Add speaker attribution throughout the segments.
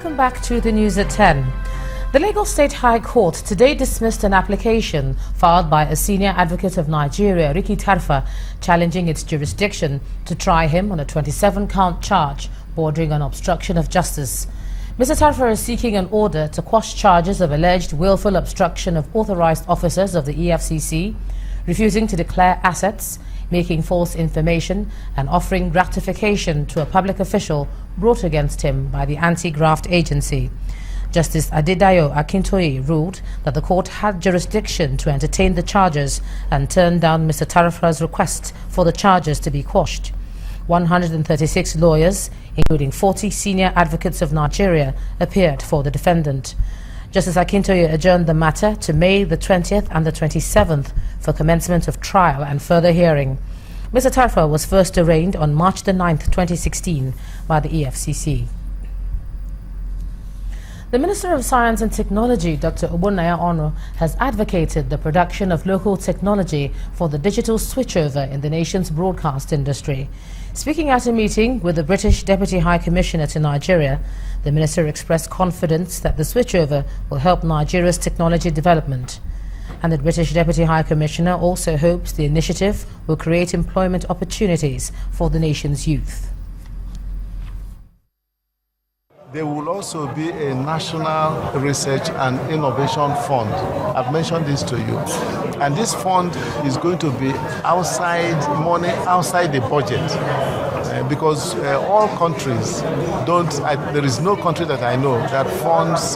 Speaker 1: Welcome back to the news at 10. The Lagos State High Court today dismissed an application filed by a senior advocate of Nigeria, Pt.3, challenging its jurisdiction to try him on a 27-count charge bordering on obstruction of justice. Mr. Tarfa is seeking an order to quash charges of alleged willful obstruction of authorized officers of the EFCC, refusing to declare assets, making false information, and offering gratification to a public official brought against him by the anti-graft agency. Justice Adedayo Akintoye ruled that the court had jurisdiction to entertain the charges and turned down Mr. Tarfa's request for the charges to be quashed. 136 lawyers, including 40 senior advocates of Nigeria, appeared for the defendant. Justice Akintoye adjourned the matter to May the 20th and the 27th for commencement of trial and further hearing. Mr. Tarfa was first arraigned on March the 9th, 2016 by the EFCC. The Minister of Science and Technology, Dr. Obunaya Ono, has advocated the production of local technology for the digital switchover in the nation's broadcast industry. Speaking at a meeting with the British Deputy High Commissioner to Nigeria, the Minister expressed confidence that the switchover will help Nigeria's technology development. And the British Deputy High Commissioner also hopes the initiative will create employment opportunities for the nation's youth.
Speaker 2: There will also be a national research and innovation fund. I've mentioned this to you. And this fund is going to be money outside the budget. Because all countries there is no country that I know that funds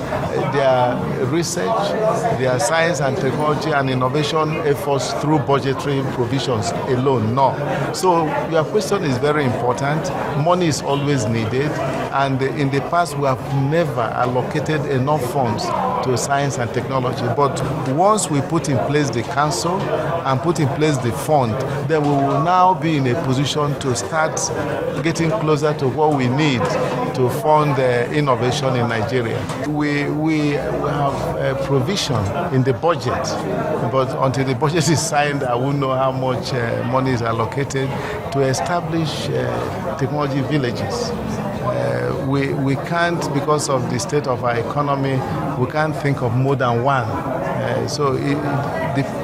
Speaker 2: their research, their science and technology and innovation efforts through budgetary provisions alone. No. So your question is very important. Money is always needed, and in the past we have never allocated enough funds to science and technology. But once we put in place the council and put in place the fund, then we will now be in a position to start getting closer to what we need to fund innovation in Nigeria. We have a provision in the budget, but until the budget is signed, I won't know how much money is allocated to establish technology villages. We can't, because of the state of our economy, we can't think of more than one.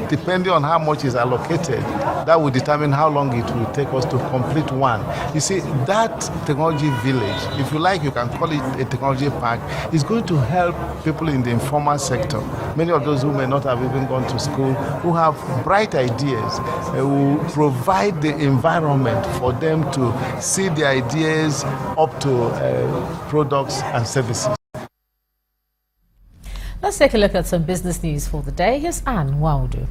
Speaker 2: Depending on how much is allocated, that will determine how long it will take us to complete one. You see, that technology village, if you like, you can call it a technology park, is going to help people in the informal sector. Many of those who may not have even gone to school, who have bright ideas, will provide the environment for them to see the ideas up to products and services.
Speaker 1: Let's take a look at some business news for the day. Here's Anne Waudu.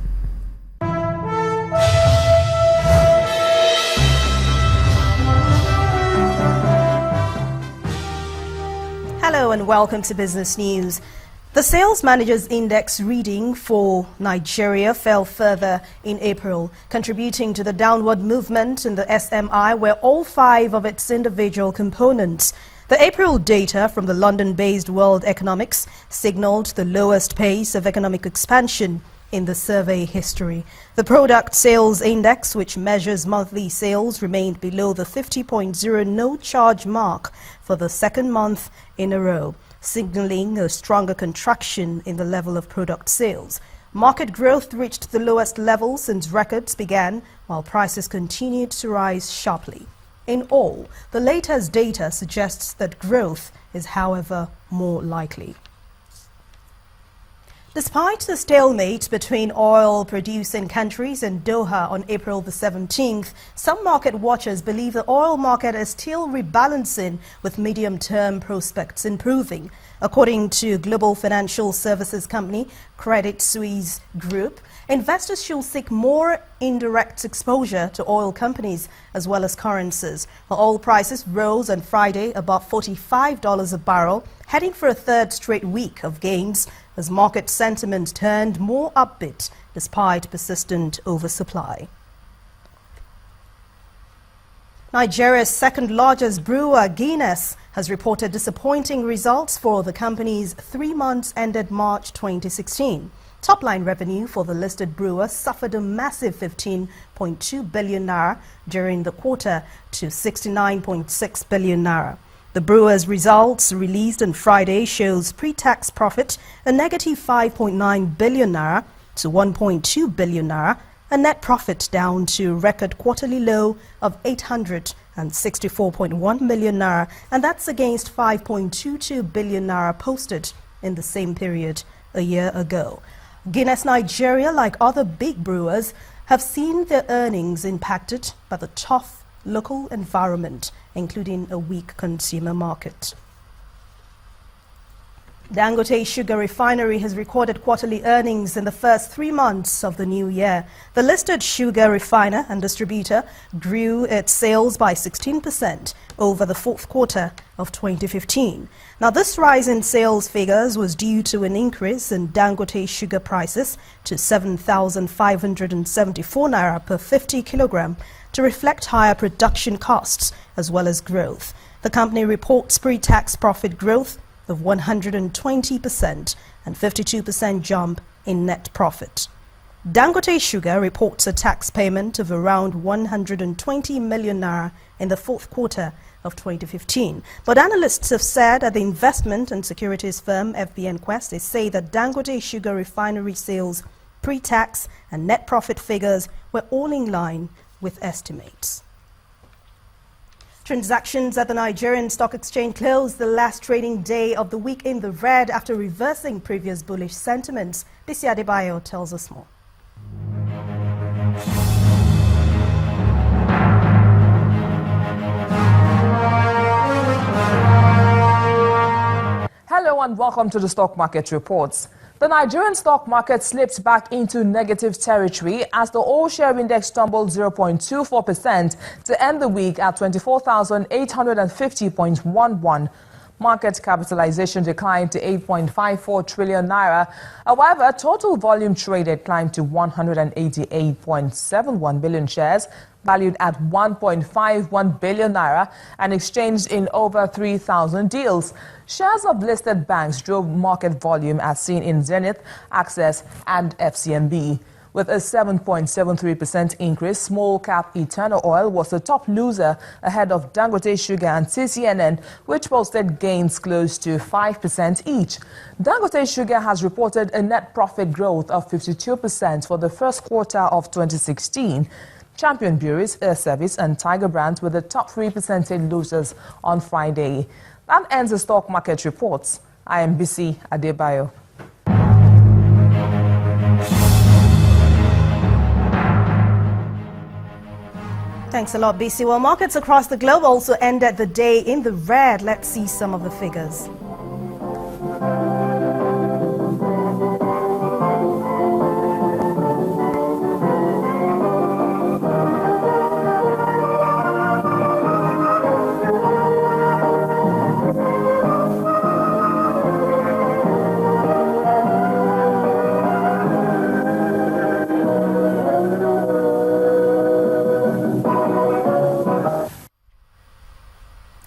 Speaker 3: Hello and welcome to Business News. The Sales Managers Index reading for Nigeria fell further in April, contributing to the downward movement in the SMI, where all 5 of its individual components. The April data from the London-based World Economics signaled the lowest pace of economic expansion in the survey history. The Product Sales Index, which measures monthly sales, remained below the 50.0 no-charge mark for the second month in a row, signaling a stronger contraction in the level of product sales. Market growth reached the lowest level since records began, while prices continued to rise sharply. In all, the latest data suggests that growth is, however, more likely. Despite the stalemate between oil-producing countries and Doha on April the 17th, some market watchers believe the oil market is still rebalancing, with medium-term prospects improving. According to global financial services company Credit Suisse Group, investors should seek more indirect exposure to oil companies as well as currencies. The oil prices rose on Friday about $45 a barrel, heading for a third straight week of gains as market sentiment turned more upbeat despite persistent oversupply. Nigeria's second-largest brewer, Guinness, has reported disappointing results for the company's 3 months ended March 2016. Top-line revenue for the listed brewer suffered a massive 15.2 billion naira during the quarter to 69.6 billion naira. The brewers' results released on Friday shows pre-tax profit a negative 5.9 billion naira to 1.2 billion naira, a net profit down to record quarterly low of 864.1 million naira, and that's against 5.22 billion naira posted in the same period a year ago. Guinness Nigeria, like other big brewers, have seen their earnings impacted by the tough local environment, including a weak consumer market. Dangote Sugar Refinery has recorded quarterly earnings in the first 3 months of the new year. The listed sugar refiner and distributor grew its sales by 16% over the fourth quarter of 2015. Now, this rise in sales figures was due to an increase in Dangote sugar prices to 7,574 naira per 50 kilogram to reflect higher production costs as well as growth. The company reports pre-tax profit growth of 120% and 52% jump in net profit. Dangote Sugar reports a tax payment of around 120 million naira in the fourth quarter of 2015. But analysts have said that the investment and securities firm FBN Quest, they say that Dangote Sugar Refinery sales, pre-tax and net profit figures were all in line with estimates. Transactions at the Nigerian Stock Exchange closed the last trading day of the week in the red after reversing previous bullish sentiments. Bisi Adebayo tells us more.
Speaker 4: Hello and welcome to the Stock Market Reports. The Nigerian stock market slipped back into negative territory as the all-share index tumbled 0.24% to end the week at 24,850.11. Market capitalization declined to 8.54 trillion naira. However, total volume traded climbed to 188.71 billion shares, valued at 1.51 billion naira and exchanged in over 3,000 deals. Shares of listed banks drove market volume as seen in Zenith, Access and FCMB. With a 7.73% increase, small cap Eternal Oil was the top loser ahead of Dangote Sugar and TCNN, which posted gains close to 5% each. Dangote Sugar has reported a net profit growth of 52% for the first quarter of 2016. Champion Breweries, Air Service and Tiger Brands were the top 3% losers on Friday. That ends the stock market reports. I am Bisi Adebayo.
Speaker 3: Thanks a lot, BC. Well, markets across the globe also ended the day in the red. Let's see some of the figures.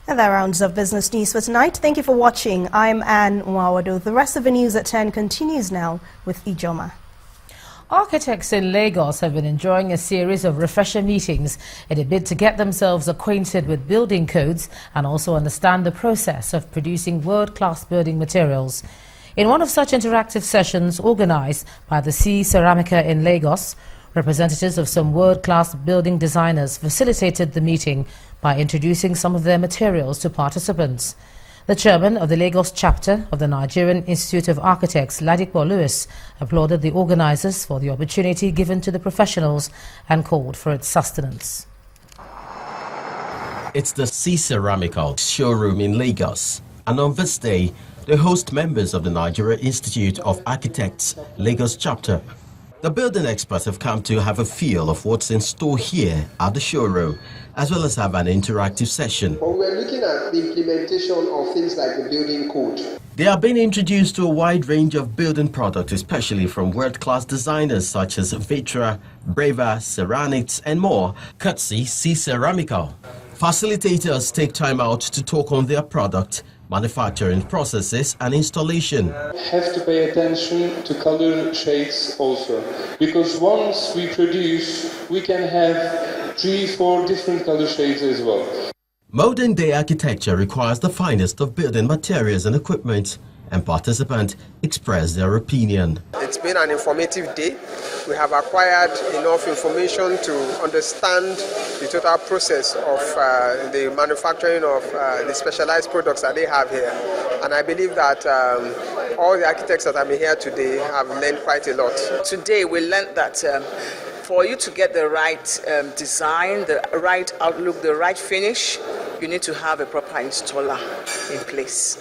Speaker 3: And that rounds up business news for tonight. Thank you for watching. I'm Anne Nwawado. The rest of the news at 10 continues now with Ijoma.
Speaker 1: Architects in Lagos have been enjoying a series of refresher meetings in a bid to get themselves acquainted with building codes and also understand the process of producing world-class building materials. In one of such interactive sessions organized by the C Ceramica in Lagos, representatives of some world-class building designers facilitated the meeting by introducing some of their materials to participants. The chairman of the Lagos chapter of the Nigerian Institute of Architects, Ladipo Lewis, applauded the organizers for the opportunity given to the professionals and called for its sustenance.
Speaker 5: It's the C Ceramica showroom in Lagos, and on this day, they host members of the Nigerian Institute of Architects, Lagos chapter. The building experts have come to have a feel of what's in store here at the showroom, as well as have an interactive session.
Speaker 6: But we're looking at the implementation of things like the building code.
Speaker 5: They are being introduced to a wide range of building products, especially from world-class designers such as Vitra, Breva, Ceramics, and more, courtesy C Ceramica. Facilitators take time out to talk on their product, manufacturing processes and installation.
Speaker 7: Have to pay attention to color shades also, because once we produce, we can have 3-4 different color shades as well.
Speaker 5: Modern day architecture requires the finest of building materials and equipment, and participants express their opinion.
Speaker 6: It's been an informative day. We have acquired enough information to understand the total process of the manufacturing of the specialized products that they have here. And I believe that all the architects that have been here today have learned quite a lot.
Speaker 8: Today we learned that for you to get the right design, the right outlook, the right finish, you need to have a proper installer in place.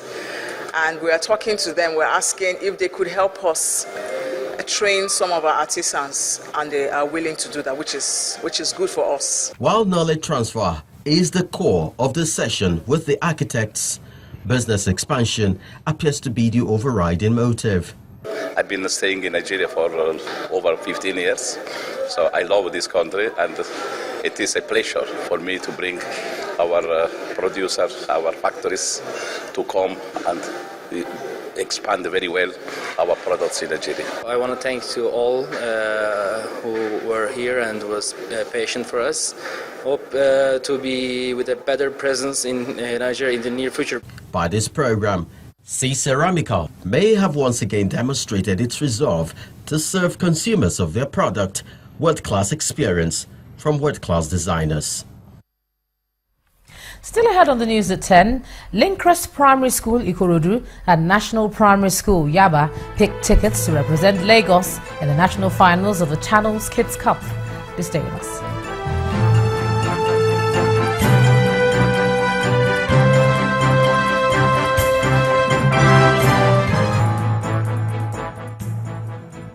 Speaker 8: And we are talking to them, we're asking if they could help us train some of our artisans, and they are willing to do that, which is good for us.
Speaker 5: While knowledge transfer is the core of the session with the architects, business expansion appears to be the overriding motive.
Speaker 9: I've been staying in Nigeria for over 15 years, so I love this country, and it is a pleasure for me to bring our producers, our factories to come and expand very well our products in Nigeria.
Speaker 10: I want to thank to all who were here and was patient for us. Hope to be with a better presence in Nigeria in the near future.
Speaker 5: By this program, C Ceramica may have once again demonstrated its resolve to serve consumers of their product world-class experience from world-class designers.
Speaker 1: Still ahead on the news at 10, Lincrest Primary School Ikorodu and National Primary School Yaba picked tickets to represent Lagos in the national finals of the Channels Kids Cup. Please stay with us.